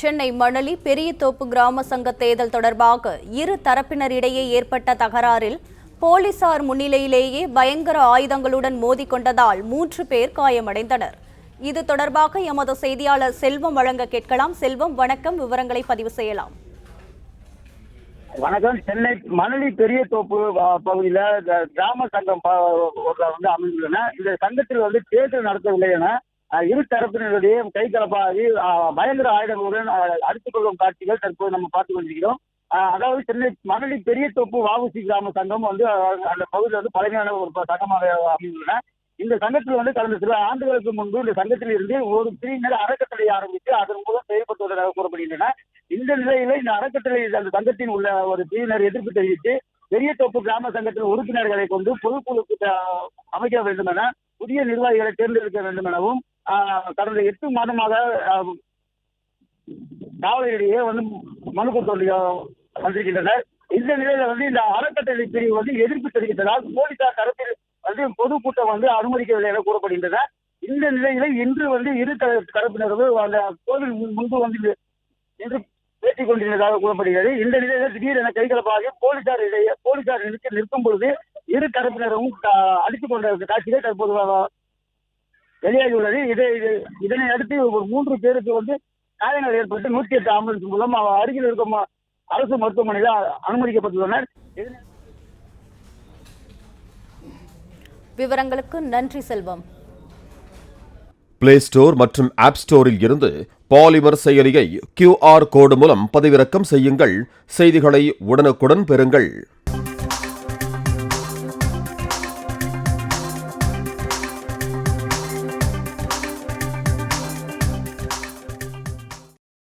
சென்னை மணலி பெரியதோப்பு கிராம சங்க தேர்தல் தொடர்பாக இரு தரப்பினரிடையே ஏற்பட்ட தகராறில் போலீசார் முன்னிலையிலேயே பயங்கர ஆயுதங்களுடன் மோதிக்கொண்டதால் 3 பேர் காயமடைந்தனர். இது தொடர்பாக எமது செய்தியாளர் செல்வம் வழங்க கேட்கலாம். செல்வம், வணக்கம். விவரங்களை பதிவு செய்யலாம். வணக்கம். சென்னை மணலி பெரியதோப்பு பகுதியில கிராம சங்கம் அமைந்துள்ளன. இந்த சங்கத்தில் தேர்தல் நடத்தவில்லை என இரு தரப்பினருடைய கைகலப்பாகி பயங்கர ஆயுதங்களுடன் அடித்துக் கொள்ளும் காட்சிகள் தற்போது நம்ம பார்த்துக் கொண்டிருக்கிறோம். அதாவது சென்னை மணலி பெரியதோப்பு வஉசி கிராம சங்கம் அந்த பகுதியில் பழமையான ஒரு சங்கமாக அமைந்துள்ளன. இந்த சங்கத்தில் கடந்த சில ஆண்டுகளுக்கு முன்பு இந்த சங்கத்தில் இருந்து ஒரு பிரிவினர் அறக்கட்டளை ஆரம்பித்து அதன் மூலம் செயல்படுத்துவதாக கூறப்படுகின்றன. இந்த நிலையில இந்த அறக்கட்டளை அந்த சங்கத்தின் உள்ள ஒரு பிரிவினர் எதிர்ப்பு தெரிவித்து பெரியதோப்பு கிராம சங்கத்தின் உறுப்பினர்களை கொண்டு பொதுக்குழு அமைக்க வேண்டும் என, புதிய நிர்வாகிகளை தேர்ந்தெடுக்க வேண்டும் எனவும் கடந்த 8 மாதமாக காவலரிடையே மனு கொடுத்து வந்திருக்கின்றனர். இந்த நிலையில இந்த அறக்கட்டளை பிரிவு எதிர்ப்பு தெரிவித்ததால் போலீசார் தரப்பில் பொதுக்கூட்டம் அனுமதிக்கவில்லை என கூறப்படுகின்றன. இந்த நிலையில இன்று இரு தரப்பினரும் அந்த கோவில் முன்பு இன்று பேசிக் கொண்டிருந்ததாக கூறப்படுகிறது. இந்த நிலையில திடீரென கைகலப்பாக போலீசார் நிற்கும் பொழுது இரு தரப்பினரும் அடித்துக் கொண்ட காட்சிகள் தற்போது வெளியாகியுள்ளது. இதனை அடுத்து ஒரு 3 பேருக்கு காயங்கள் ஏற்பட்டு 108 ஆம்புலன்ஸ் மூலம் அருகில் இருக்கும் அரசு மருத்துவமனையில் அனுமதிக்கப்பட்டுள்ளனர். விவரங்களுக்கு நன்றி செல்வம். பிளே ஸ்டோர் மற்றும் ஆப் ஸ்டோரில் இருந்து பாலிமர் செயலியை QR கோடு மூலம் பதிவிறக்கம் செய்யுங்கள். செய்திகளை உடனுக்குடன் பெறுங்கள்.